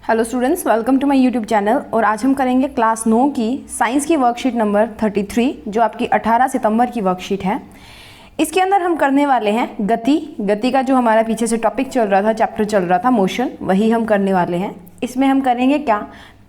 Hello students, welcome to my YouTube channel. और आज हम करेंगे क्लास 9 की साइंस की वर्कशीट नंबर 33 जो आपकी 18 सितंबर की वर्कशीट है। इसके अंदर हम करने वाले हैं गति का जो हमारा पीछे से टॉपिक चल रहा था, चैप्टर चल रहा था मोशन, वही हम करने वाले हैं। इसमें हम करेंगे क्या,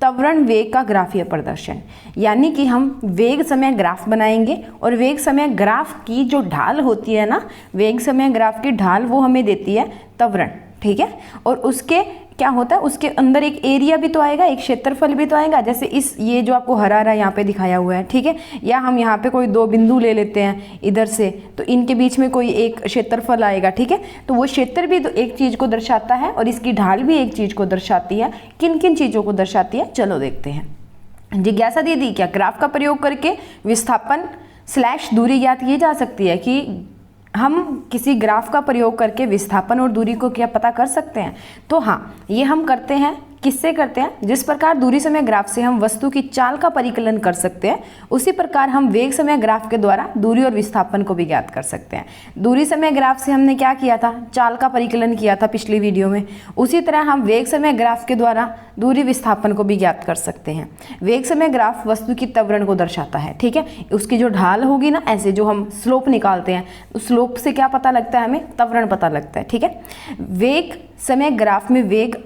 त्वरण वेग का ग्राफीय प्रदर्शन, यानी कि हम वेग समय ग्राफ बनाएंगे और वेग समय ग्राफ की जो ढाल होती है ना, वेग समय ग्राफ की ढाल वो हमें देती है त्वरण, ठीक है। और उसके क्या होता है, उसके अंदर एक एरिया भी तो आएगा, एक क्षेत्रफल भी तो आएगा। जैसे ये जो आपको हरा हरा यहाँ पे दिखाया हुआ है, ठीक है, या हम यहाँ पे कोई दो बिंदु ले लेते हैं इधर से, तो इनके बीच में कोई एक क्षेत्रफल आएगा, ठीक है। तो वो क्षेत्र भी तो एक चीज़ को दर्शाता है और इसकी ढाल भी एक चीज़ को दर्शाती है। किन किन चीज़ों को दर्शाती है, चलो देखते हैं। जिज्ञासा दीदी, क्या ग्राफ का प्रयोग करके विस्थापन / दूरी ज्ञात की जा सकती है? कि हम किसी ग्राफ का प्रयोग करके विस्थापन और दूरी को क्या पता कर सकते हैं? तो हाँ, ये हम करते हैं। किससे करते हैं? जिस प्रकार दूरी समय ग्राफ से हम वस्तु की चाल का परिकलन कर सकते हैं, उसी प्रकार हम वेग समय ग्राफ के द्वारा दूरी और विस्थापन को भी ज्ञात कर सकते हैं। दूरी समय ग्राफ से हमने क्या किया था, चाल का परिकलन किया था पिछली वीडियो में। उसी तरह हम वेग समय ग्राफ के द्वारा दूरी विस्थापन को भी ज्ञात कर सकते हैं। वेग समय ग्राफ वस्तु की त्वरण को दर्शाता है, ठीक है। उसकी जो ढाल होगी ना, ऐसे जो हम स्लोप निकालते हैं, उस स्लोप से क्या पता लगता है, हमें त्वरण पता लगता है, ठीक है। वेग समय ग्राफ में वेग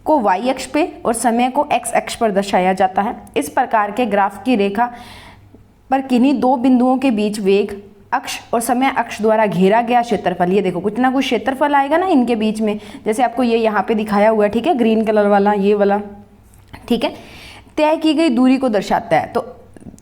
को y अक्ष पे और समय को x अक्ष पर दर्शाया जाता है। इस प्रकार के ग्राफ की रेखा पर किन्हीं दो बिंदुओं के बीच वेग अक्ष और समय अक्ष द्वारा घेरा गया क्षेत्रफल, ये देखो कुछ ना कुछ क्षेत्रफल आएगा ना इनके बीच में, जैसे आपको ये यहाँ पे दिखाया हुआ है, ठीक है, ग्रीन कलर वाला, ये वाला, ठीक है, तय की गई दूरी को दर्शाता है। तो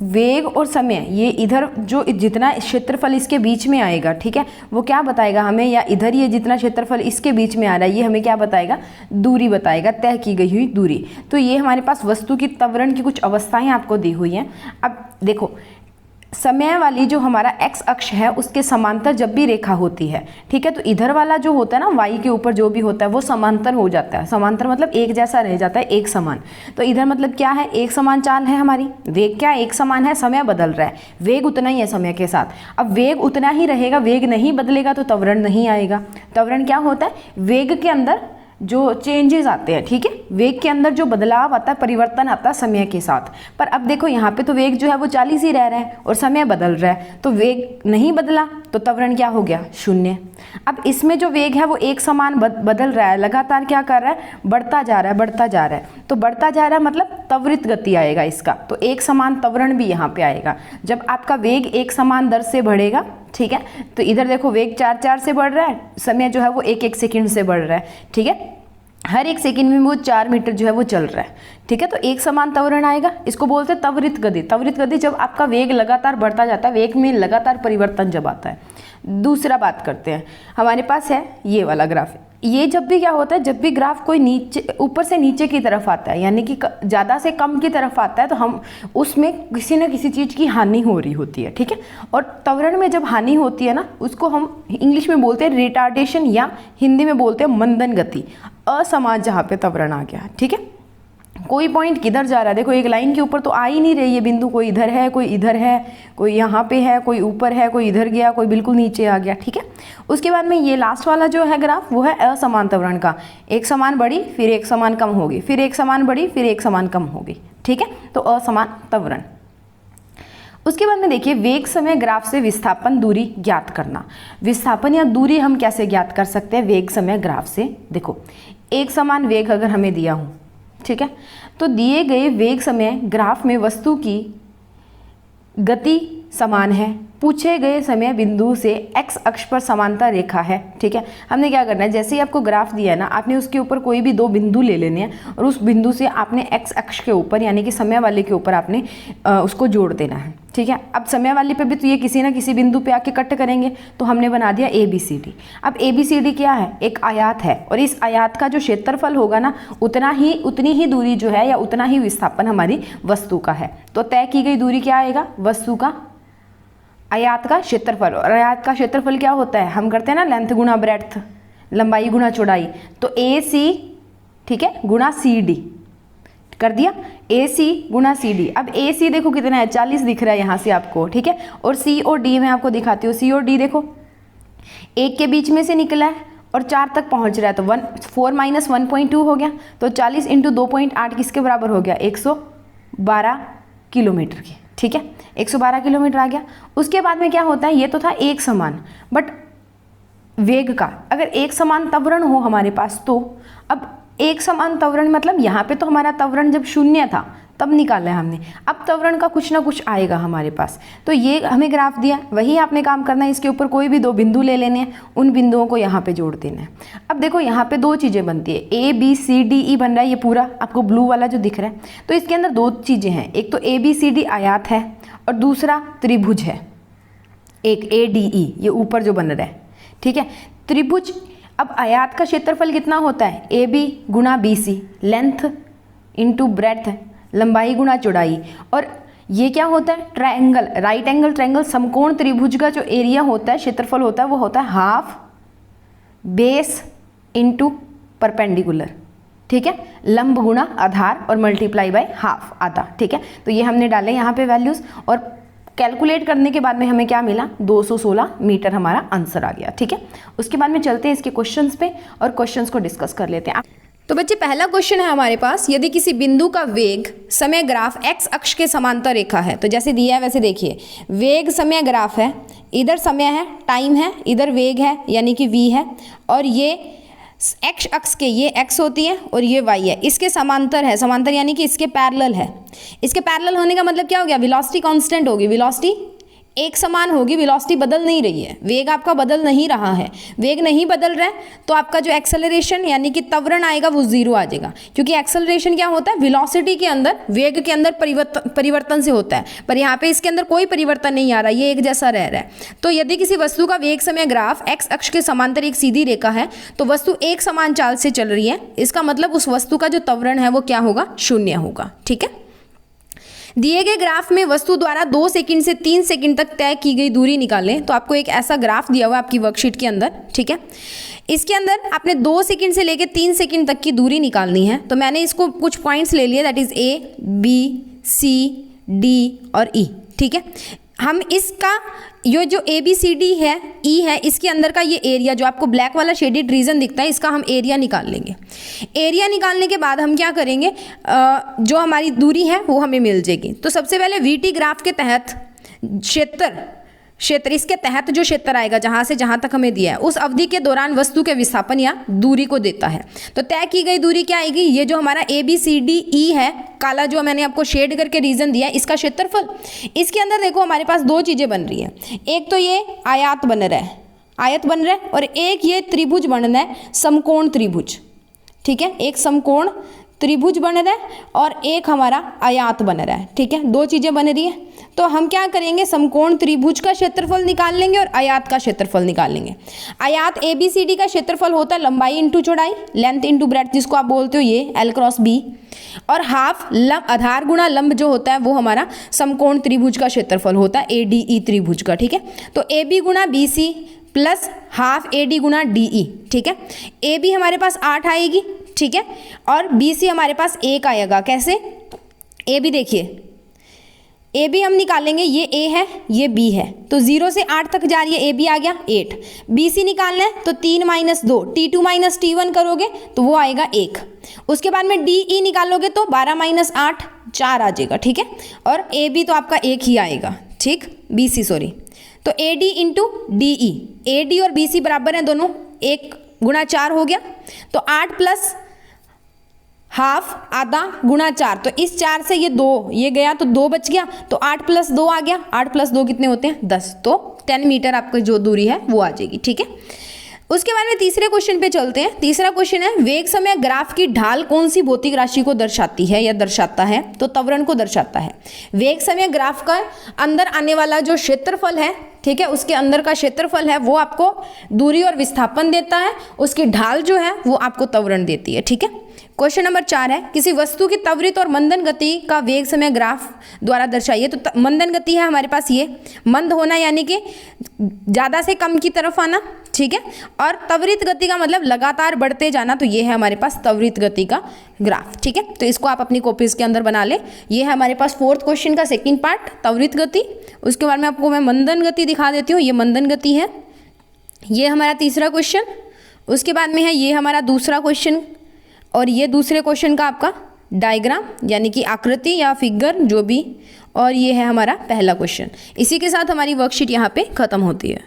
वेग और समय, ये इधर जो जितना क्षेत्रफल इसके बीच में आएगा, ठीक है, वो क्या बताएगा हमें, या इधर ये जितना क्षेत्रफल इसके बीच में आ रहा है, ये हमें क्या बताएगा, दूरी बताएगा, तय की गई हुई दूरी। तो ये हमारे पास वस्तु की त्वरण की कुछ अवस्थाएं आपको दी हुई हैं। अब देखो, समय वाली जो हमारा x अक्ष है उसके समांतर जब भी रेखा होती है, ठीक है, तो इधर वाला जो होता है ना, y के ऊपर जो भी होता है वो समांतर हो जाता है। समांतर मतलब एक जैसा रह जाता है, एक समान। तो इधर मतलब क्या है, एक समान चाल है हमारी। वेग क्या एक समान है, समय बदल रहा है, वेग उतना ही है समय के साथ। अब वेग उतना ही रहेगा, वेग नहीं बदलेगा तो त्वरण नहीं आएगा। त्वरण क्या होता है, वेग के अंदर जो चेंजेस आते हैं, ठीक है, वेग के अंदर जो बदलाव आता है, परिवर्तन आता है समय के साथ। पर अब देखो यहाँ पे तो वेग जो है वो 40 ही रह रहा है और समय बदल रहा है, तो वेग नहीं बदला तो त्वरण क्या हो गया, 0। अब इसमें जो वेग है वो एक समान बदल रहा है, लगातार क्या कर रहा है, बढ़ता जा रहा है, बढ़ता जा रहा है। तो बढ़ता जा रहा है मतलब त्वरित गति आएगा इसका, तो एक समान त्वरण भी यहाँ पे आएगा। जब आपका वेग एक समान दर से बढ़ेगा, ठीक है, तो इधर देखो वेग 4 से बढ़ रहा है, समय जो है वो 1 सेकंड से बढ़ रहा है, ठीक है, हर 1 सेकंड में वो 4 मीटर जो है वो चल रहा है, ठीक है। तो एक समान त्वरण आएगा, इसको बोलते हैं त्वरित गति। त्वरित गति जब आपका वेग लगातार बढ़ता जाता है, वेग में लगातार परिवर्तन जब आता है। दूसरा बात करते हैं, हमारे पास है ये वाला ग्राफ। ये जब भी क्या होता है, जब भी ग्राफ कोई नीचे ऊपर से नीचे की तरफ आता है, यानी कि ज़्यादा से कम की तरफ आता है, तो हम उसमें किसी न किसी चीज़ की हानि हो रही होती है, ठीक है। और त्वरण में जब हानि होती है ना, उसको हम इंग्लिश में बोलते हैं रिटार्डेशन, या हिंदी में बोलते हैं मंदन गति। असमान जहाँ पे त्वरण आ गया, ठीक है। कोई पॉइंट किधर जा रहा है, देखो एक लाइन के ऊपर तो आ ही नहीं रही है बिंदु, कोई इधर है, कोई इधर है, कोई यहाँ पे है, कोई ऊपर है, कोई इधर गया, कोई बिल्कुल नीचे आ गया, ठीक है। उसके बाद में ये लास्ट वाला जो है ग्राफ, वो है असमान त्वरण का। एक समान बढ़ी, फिर एक समान कम होगी, फिर एक समान बढ़ी, फिर एक समान कम होगी, ठीक है, तो असमान त्वरण। उसके बाद में देखिए, वेग समय ग्राफ से विस्थापन दूरी ज्ञात करना। विस्थापन या दूरी हम कैसे ज्ञात कर सकते हैं वेग समय ग्राफ से? देखो, एक समान वेग अगर हमें दिया हो, ठीक है, तो दिए गए वेग समय ग्राफ में वस्तु की गति समान है, पूछे गए समय बिंदु से x अक्ष पर समांतर रेखा है, ठीक है। हमने क्या करना है, जैसे ही आपको ग्राफ दिया है ना, आपने उसके ऊपर कोई भी दो बिंदु ले लेने हैं और उस बिंदु से आपने x अक्ष के ऊपर, यानी कि समय वाले के ऊपर आपने उसको जोड़ देना है, ठीक है। अब समय वाले पे भी तो ये किसी ना किसी बिंदु पे आके कट करेंगे, तो हमने बना दिया ABCD। अब ABCD क्या है, एक आयात है, और इस आयात का जो क्षेत्रफल होगा ना, उतनी ही दूरी जो है, या उतना ही विस्थापन हमारी वस्तु का है। तो तय की गई दूरी क्या आएगा, वस्तु का आयात का क्षेत्रफल। और आयात का क्षेत्रफल क्या होता है, हम करते हैं ना लेंथ गुणा ब्रेड्थ, लंबाई गुणा चौड़ाई, तो AC, ठीक है, गुणा CD कर दिया, AC गुणा CD। अब AC देखो कितना है, 40 दिख रहा है यहाँ से आपको, ठीक है। और C और D मैं आपको दिखाती हूँ, C और D देखो एक के बीच में से निकला है और 4 तक पहुंच रहा है, तो 4 माइनस 1.2 हो गया, तो 40 इंटू 2.8 किसके बराबर हो गया, 112 किलोमीटर की, ठीक है, 112 किलोमीटर आ गया। उसके बाद में क्या होता है, ये तो था एक समान, बट वेग का अगर एक समान त्वरण हो हमारे पास, तो अब एक समान त्वरण मतलब यहाँ पे तो हमारा त्वरण जब शून्य था तब निकाला है हमने, अब त्वरण का कुछ ना कुछ आएगा हमारे पास। तो ये हमें ग्राफ दिया, वही आपने काम करना है, इसके ऊपर कोई भी 2 बिंदु ले लेने हैं, उन बिंदुओं को यहाँ पे जोड़ देना है। अब देखो यहाँ पे 2 चीज़ें बनती है, ABCDE बन रहा है, ये पूरा आपको ब्लू वाला जो दिख रहा है, तो इसके अंदर 2 चीज़ें हैं, एक तो ABCD आयात है और दूसरा त्रिभुज है, एक ADE ये ऊपर जो बन रहा है, ठीक है, त्रिभुज। अब आयात का क्षेत्रफल कितना होता है, AB गुणा BC, लेंथ इंटू ब्रेड्थ, लंबाई गुणा चौड़ाई, और ये क्या होता है, ट्रायंगल, राइट एंगल ट्रायंगल समकोण त्रिभुज का जो एरिया होता है, क्षेत्रफल होता है, वो होता है हाफ बेस इंटू परपेंडिकुलर, ठीक है, लंब गुणा आधार और मल्टीप्लाई बाय हाफ आधा, ठीक है। तो ये हमने डाले यहाँ पे वैल्यूज़, और कैलकुलेट करने के बाद में हमें क्या मिला, 216 मीटर हमारा आंसर आ गया, ठीक है। उसके बाद में चलते हैं इसके क्वेश्चंस पे और क्वेश्चंस को डिस्कस कर लेते हैं। तो बच्चे पहला क्वेश्चन है हमारे पास, यदि किसी बिंदु का वेग समय ग्राफ x अक्ष के समांतर रेखा है, तो जैसे दिया है वैसे देखिए, वेग समय ग्राफ है, इधर समय है, टाइम है, इधर वेग है यानी कि v है, और ये x अक्ष के ये x होती है और ये y है, इसके समांतर है, समांतर यानी कि इसके पैरेलल है। इसके पैरेलल होने का मतलब क्या हो गया, वेलोसिटी कांस्टेंट होगी, वेलोसिटी एक समान होगी, वेलोसिटी बदल नहीं रही है, वेग आपका बदल नहीं रहा है, वेग नहीं बदल रहा है, तो आपका जो एक्सेलरेशन यानी कि त्वरण आएगा वो 0 आ जाएगा, क्योंकि एक्सेलरेशन क्या होता है, वेलोसिटी के अंदर, वेग के अंदर परिवर्तन से होता है, पर यहाँ पे इसके अंदर कोई परिवर्तन नहीं आ रहा, ये एक जैसा रह रहा है। तो यदि किसी वस्तु का वेग समय ग्राफ x अक्ष के समांतर एक सीधी रेखा है, तो वस्तु एक समान चाल से चल रही है, इसका मतलब उस वस्तु का जो त्वरण है वो क्या होगा, 0 होगा, ठीक है। दिए गए ग्राफ में वस्तु द्वारा 2 सेकंड से 3 सेकंड तक तय की गई दूरी निकालें, तो आपको एक ऐसा ग्राफ दिया हुआ है आपकी वर्कशीट के अंदर, ठीक है। इसके अंदर आपने 2 सेकंड से लेकर 3 सेकंड तक की दूरी निकालनी है, तो मैंने इसको कुछ पॉइंट्स ले लिए, that is A, B, C, D और E, ठीक है। हम इसका ये जो ABCD है, E है, इसके अंदर का ये एरिया जो आपको ब्लैक वाला शेडेड रीजन दिखता है, इसका हम एरिया निकाल लेंगे। एरिया निकालने के बाद हम क्या करेंगे, जो हमारी दूरी है वो हमें मिल जाएगी। तो सबसे पहले VT ग्राफ के तहत क्षेत्र इसके तहत जो क्षेत्र आएगा जहाँ से जहाँ तक हमें दिया है, उस अवधि के दौरान वस्तु के विस्थापन या दूरी को देता है। तो तय की गई दूरी क्या आएगी, ये जो हमारा ABCDE है, काला जो मैंने आपको शेड करके रीजन दिया है, इसका क्षेत्रफल। इसके अंदर देखो हमारे पास 2 चीज़ें बन रही हैं, एक तो ये आयत बन रहा है, आयत बन रहा है, और एक ये त्रिभुज बन रहा है, समकोण त्रिभुज, ठीक है, एक समकोण त्रिभुज बन रहा है और एक हमारा आयत बन रहा है, ठीक है, 2 चीज़ें बन रही है। तो हम क्या करेंगे, समकोण त्रिभुज का क्षेत्रफल निकाल लेंगे और आयत का क्षेत्रफल निकाल लेंगे। आयत ABCD का क्षेत्रफल होता है लंबाई इंटू चौड़ाई, लेंथ इंटू ब्रेड्थ, जिसको आप बोलते हो ये L क्रॉस B, और हाफ आधार गुणा लंब जो होता है वो हमारा समकोण त्रिभुज का क्षेत्रफल होता है ADE त्रिभुज का, ठीक है। तो AB गुणा BC प्लस हाफ AD गुणा DE, ठीक है। AB हमारे पास 8 आएगी, ठीक है, और BC हमारे पास 1 आएगा। कैसे, AB देखिए, AB हम निकालेंगे, ये A है, ये B है, तो 0 से 8 तक जा रही है, AB आ गया 8। BC निकालना है तो 3 माइनस 2, T2 माइनस T1 करोगे तो वो आएगा 1। उसके बाद में DE निकालोगे तो 12 माइनस 8 4 आ जाएगा, ठीक है, और AB तो आपका 1 ही आएगा, ठीक, BC सॉरी। तो AD इंटू DE, AD और BC बराबर हैं दोनों, 1 गुणा 4 हो गया, तो 8 प्लस हाफ आधा गुणा 4, तो इस 4 से ये 2 ये गया तो 2 बच गया, तो 8 प्लस 2 आ गया, 8 प्लस 2 कितने होते हैं 10, तो 10 मीटर आपकी जो दूरी है वो आ जाएगी, ठीक है। उसके बाद में तीसरे क्वेश्चन पे चलते हैं। तीसरा क्वेश्चन है, वेग समय ग्राफ की ढाल कौन सी भौतिक राशि को दर्शाती है या दर्शाता है, तो त्वरण को दर्शाता है। वेग समय ग्राफ का अंदर आने वाला जो क्षेत्रफल है, ठीक है, उसके अंदर का क्षेत्रफल है वो आपको दूरी और विस्थापन देता है, उसकी ढाल जो है वो आपको त्वरण देती है, ठीक है। क्वेश्चन नंबर 4 है, किसी वस्तु की त्वरित और मंदन गति का वेग समय ग्राफ द्वारा दर्शाइए। तो मंदन गति है हमारे पास, ये मंद होना यानी कि ज़्यादा से कम की तरफ आना, ठीक है, और त्वरित गति का मतलब लगातार बढ़ते जाना, तो ये है हमारे पास त्वरित गति का ग्राफ, ठीक है। तो इसको आप अपनी कॉपीज़ के अंदर बना ले। ये है हमारे पास 4th क्वेश्चन का सेकेंड पार्ट, त्वरित गति। उसके बाद में आपको मैं मंदन गति दिखा देती हूँ, ये मंदन गति है। ये हमारा तीसरा क्वेश्चन। उसके बाद में है ये हमारा दूसरा क्वेश्चन, और ये दूसरे क्वेश्चन का आपका डायग्राम यानी कि आकृति या फिगर जो भी, और ये है हमारा पहला क्वेश्चन। इसी के साथ हमारी वर्कशीट यहाँ पे ख़त्म होती है।